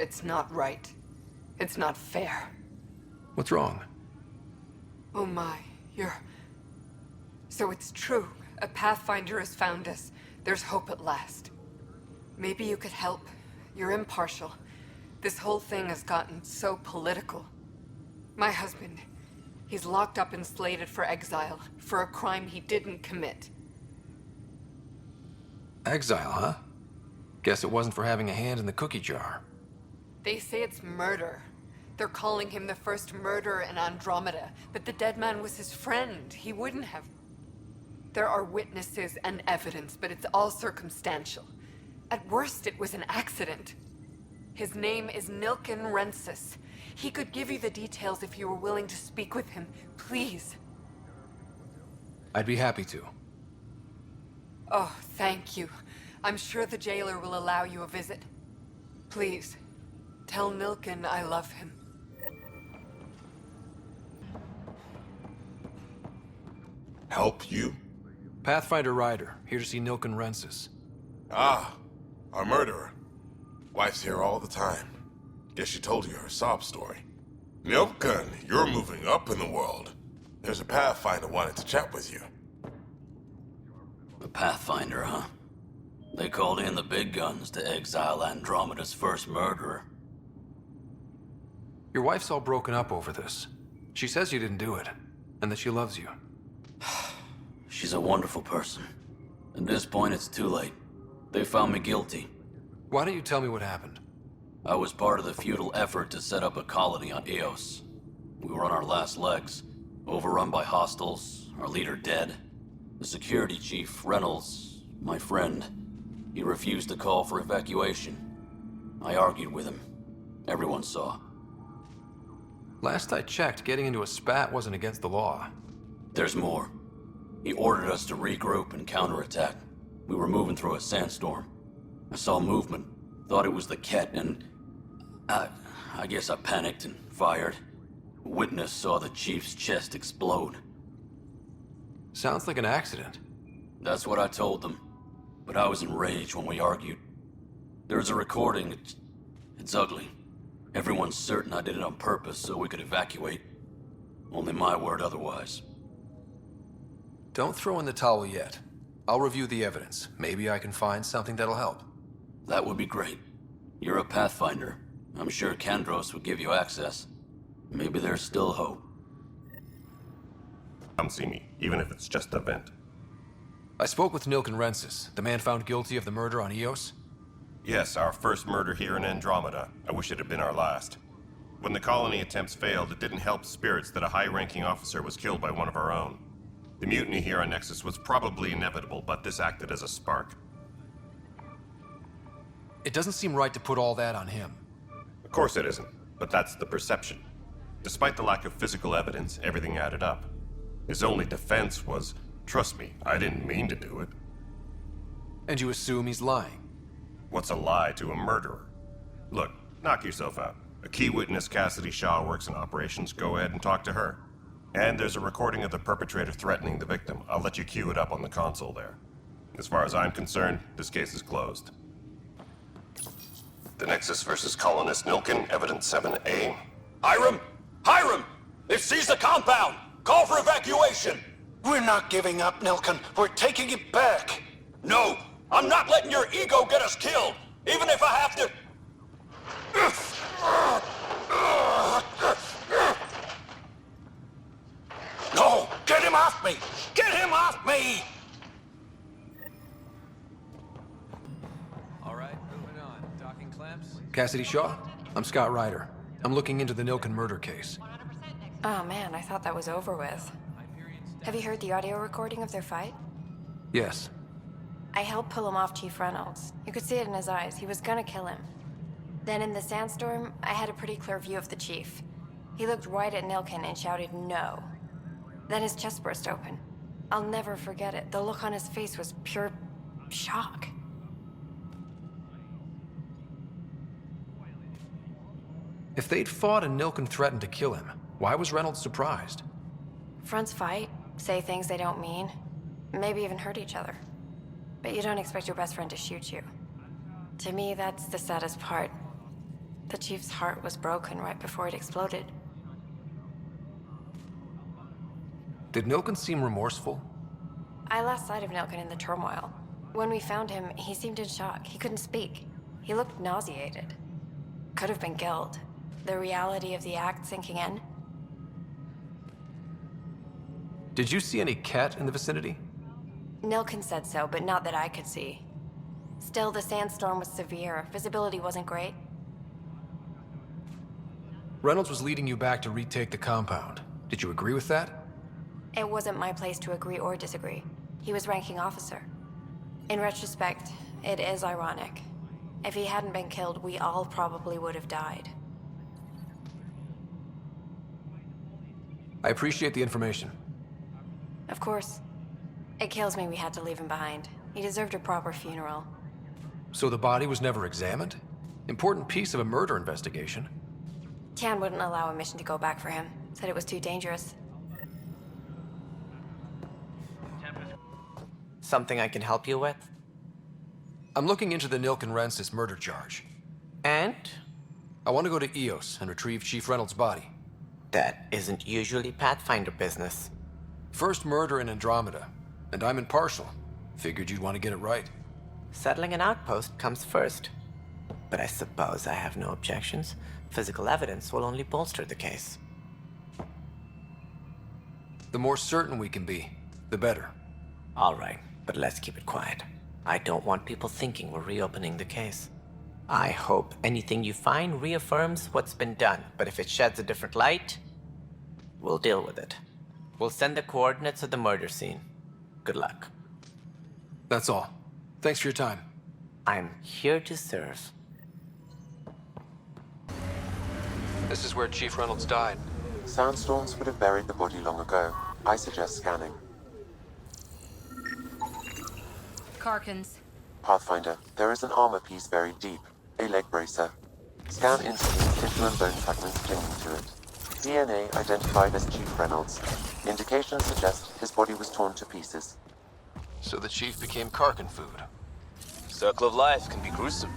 It's not right. It's not fair. What's wrong? Oh my, So it's true. A Pathfinder has found us. There's hope at last. Maybe you could help. You're impartial. This whole thing has gotten so political. My husband, he's locked up and slated for exile for a crime he didn't commit. Exile, huh? Guess it wasn't for having a hand in the cookie jar. They say it's murder. They're calling him the first murderer in Andromeda, but the dead man was his friend. He wouldn't have. There are witnesses and evidence, but it's all circumstantial. At worst, it was an accident. His name is Nilken Rensis. He could give you the details if you were willing to speak with him. Please. I'd be happy to. Oh, thank you. I'm sure the jailer will allow you a visit. Please, tell Nilken I love him. Help you? Pathfinder Ryder, here to see Nilken Rensis. Ah, a murderer. Wife's here all the time. Guess she told you her sob story. Nilken, you're moving up in the world. There's a Pathfinder wanted to chat with you. The Pathfinder, huh? They called in the big guns to exile Andromeda's first murderer. Your wife's all broken up over this. She says you didn't do it, and that she loves you. She's a wonderful person. At this point, it's too late. They found me guilty. Why don't you tell me what happened? I was part of the futile effort to set up a colony on Eos. We were on our last legs, overrun by hostiles, our leader dead. The security chief, Reynolds, my friend, he refused to call for evacuation. I argued with him. Everyone saw. Last I checked, getting into a spat wasn't against the law. There's more. He ordered us to regroup and counterattack. We were moving through a sandstorm. I saw movement, thought it was the Ket, and I guess I panicked and fired. A witness saw the chief's chest explode. Sounds like an accident. That's what I told them. But I was enraged when we argued. There's a recording. It's ugly. Everyone's certain I did it on purpose so we could evacuate. Only my word otherwise. Don't throw in the towel yet. I'll review the evidence. Maybe I can find something that'll help. That would be great. You're a Pathfinder. I'm sure Kandros would give you access. Maybe there's still hope. Come see me, even if it's just a vent. I spoke with Nilken Rensis, the man found guilty of the murder on Eos. Yes, our first murder here in Andromeda. I wish it had been our last. When the colony attempts failed, it didn't help spirits that a high-ranking officer was killed by one of our own. The mutiny here on Nexus was probably inevitable, but this acted as a spark. It doesn't seem right to put all that on him. Of course it isn't, but that's the perception. Despite the lack of physical evidence, everything added up. His only defense was, trust me, I didn't mean to do it. And you assume he's lying? What's a lie to a murderer? Look, knock yourself out. A key witness, Cassidy Shaw, works in operations. Go ahead and talk to her. And there's a recording of the perpetrator threatening the victim. I'll let you cue it up on the console there. As far as I'm concerned, this case is closed. The Nexus versus Colonist Nilken, Evidence 7A. Hiram! Hiram! They've seized the compound! Call for evacuation! We're not giving up, Nilken. We're taking it back. No! I'm not letting your ego get us killed! Even if I have to... No! Get him off me! Get him off me! All right, moving on. Docking clamps? Cassidy Shaw? I'm Scott Ryder. I'm looking into the Nilken murder case. Oh man, I thought that was over with. Have you heard the audio recording of their fight? Yes. I helped pull him off Chief Reynolds. You could see it in his eyes. He was gonna kill him. Then in the sandstorm, I had a pretty clear view of the chief. He looked right at Nilken and shouted no. Then his chest burst open. I'll never forget it. The look on his face was pure shock. If they'd fought and Nilken threatened to kill him, why was Reynolds surprised? Fronts fight, say things they don't mean, maybe even hurt each other. But you don't expect your best friend to shoot you. To me, that's the saddest part. The chief's heart was broken right before it exploded. Did Nilken seem remorseful? I lost sight of Nilken in the turmoil. When we found him, he seemed in shock. He couldn't speak. He looked nauseated. Could have been guilt. The reality of the act sinking in. Did you see any cat in the vicinity? Nilken said so, but not that I could see. Still, the sandstorm was severe. Visibility wasn't great. Reynolds was leading you back to retake the compound. Did you agree with that? It wasn't my place to agree or disagree. He was ranking officer. In retrospect, it is ironic. If he hadn't been killed, we all probably would have died. I appreciate the information. Of course. It kills me we had to leave him behind. He deserved a proper funeral. So the body was never examined? Important piece of a murder investigation. Tian wouldn't allow a mission to go back for him. Said it was too dangerous. Something I can help you with? I'm looking into the Nilken Rensis murder charge. And? I want to go to EOS and retrieve Chief Reynolds' body. That isn't usually Pathfinder business. First murder in Andromeda, and I'm impartial. Figured you'd want to get it right. Settling an outpost comes first. But I suppose I have no objections. Physical evidence will only bolster the case. The more certain we can be, the better. All right, but let's keep it quiet. I don't want people thinking we're reopening the case. I hope anything you find reaffirms what's been done, but if it sheds a different light, we'll deal with it. We'll send the coordinates of the murder scene. Good luck. That's all. Thanks for your time. I'm here to serve. This is where Chief Reynolds died. Sandstorms would have buried the body long ago. I suggest scanning. Karkins. Pathfinder, there is an armor piece buried deep. A leg bracer. Scan instantly tissue and bone fragments clinging to it. DNA identified as Chief Reynolds. Indications suggest his body was torn to pieces. So the Chief became Karkin food. Circle of life can be gruesome.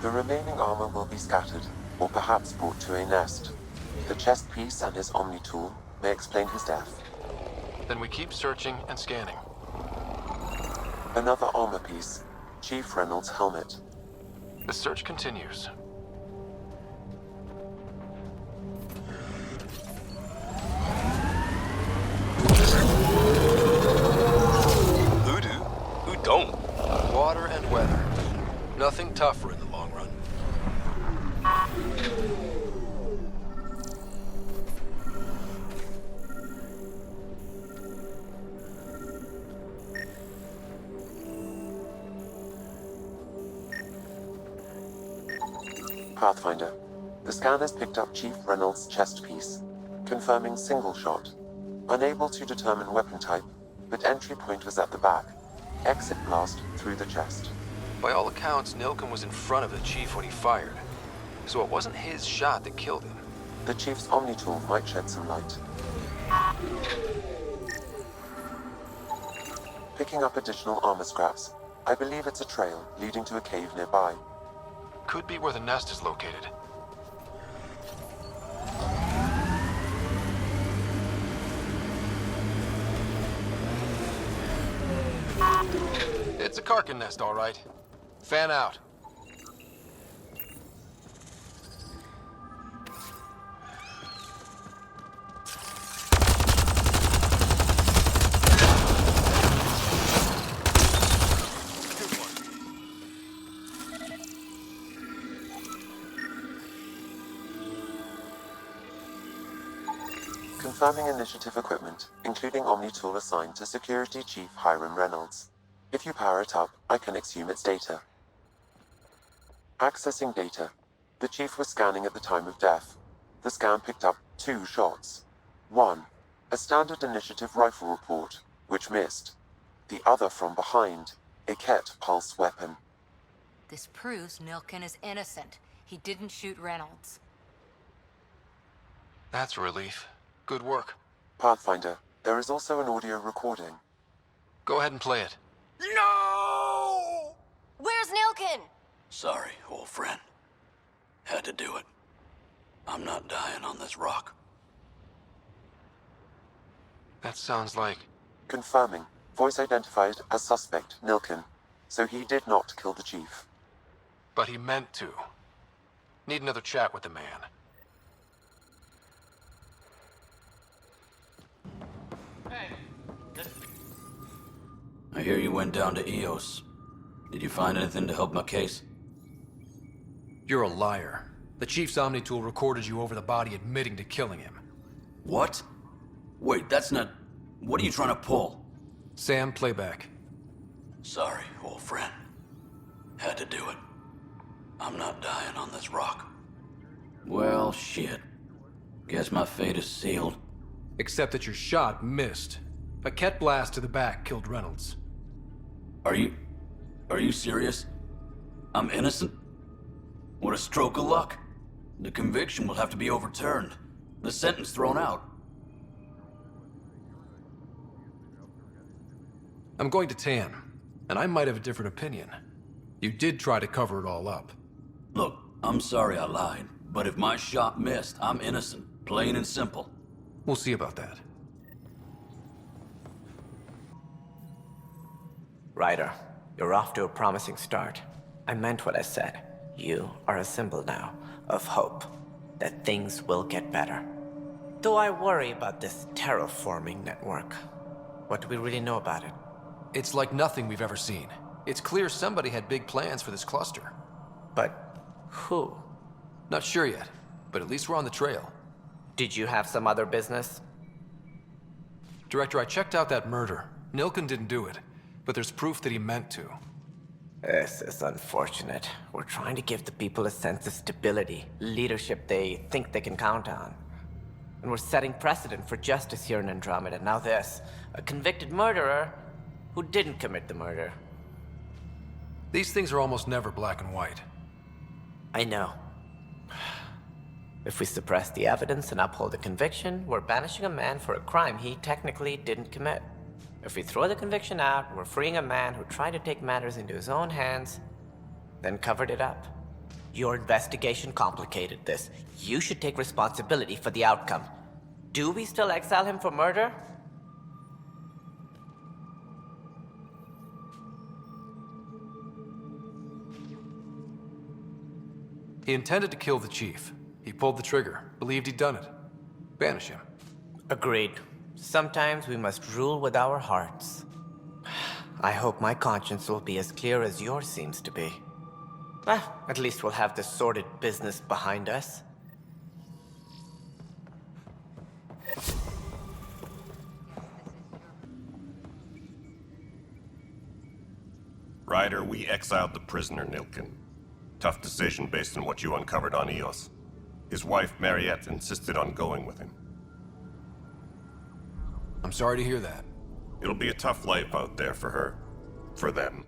The remaining armor will be scattered, or perhaps brought to a nest. The chest piece and his Omni tool may explain his death. Then we keep searching and scanning. Another armor piece. Chief Reynolds' helmet. The search continues. Who do? Who don't? Water and weather. Nothing tougher in the long run. Pathfinder. The scan has picked up Chief Reynolds' chest piece, confirming single shot. Unable to determine weapon type, but entry point was at the back. Exit blast through the chest. By all accounts, Nilken was in front of the Chief when he fired. So it wasn't his shot that killed him. The Chief's Omni tool might shed some light. Picking up additional armor scraps. I believe it's a trail leading to a cave nearby. Could be where the nest is located. It's a Karkin nest, all right. Fan out. Confirming initiative equipment, including Omni tool assigned to Security Chief Hiram Reynolds. If you power it up, I can exhume its data. Accessing data. The Chief was scanning at the time of death. The scan picked up 2 shots. One, a standard initiative rifle report, which missed. The other from behind, a Ket pulse weapon. This proves Nilken is innocent. He didn't shoot Reynolds. That's a relief. Good work. Pathfinder, there is also an audio recording. Go ahead and play it. No! Where's Nilken? Sorry, old friend. Had to do it. I'm not dying on this rock. That sounds like... Confirming. Voice identified as suspect, Nilkin. So he did not kill the chief. But he meant to. Need another chat with the man. I hear you went down to EOS. Did you find anything to help my case? You're a liar. The Chief's Omni-tool recorded you over the body admitting to killing him. What? Wait, that's not... What are you trying to pull? Sam, playback. Sorry, old friend. Had to do it. I'm not dying on this rock. Well, shit. Guess my fate is sealed. Except that your shot missed. A Ket blast to the back killed Reynolds. Are you serious? I'm innocent? What a stroke of luck. The conviction will have to be overturned. The sentence thrown out. I'm going to Tan, and I might have a different opinion. You did try to cover it all up. Look, I'm sorry I lied, but if my shot missed, I'm innocent. Plain and simple. We'll see about that. Ryder, you're off to a promising start. I meant what I said. You are a symbol now of hope that things will get better. Though I worry about this terraforming network. What do we really know about it? It's like nothing we've ever seen. It's clear somebody had big plans for this cluster. But who? Not sure yet, but at least we're on the trail. Did you have some other business? Director, I checked out that murder. Nilkin didn't do it, but there's proof that he meant to. This is unfortunate. We're trying to give the people a sense of stability, leadership they think they can count on. And we're setting precedent for justice here in Andromeda. Now this, a convicted murderer who didn't commit the murder. These things are almost never black and white. I know. If we suppress the evidence and uphold the conviction, we're banishing a man for a crime he technically didn't commit. If we throw the conviction out, we're freeing a man who tried to take matters into his own hands, then covered it up. Your investigation complicated this. You should take responsibility for the outcome. Do we still exile him for murder? He intended to kill the chief. He pulled the trigger, believed he'd done it. Banish him. Agreed. Sometimes we must rule with our hearts. I hope my conscience will be as clear as yours seems to be. At least we'll have this sordid business behind us. Ryder, we exiled the prisoner Nilkin. Tough decision based on what you uncovered on EOS. His wife, Mariette, insisted on going with him. I'm sorry to hear that. It'll be a tough life out there for her. For them.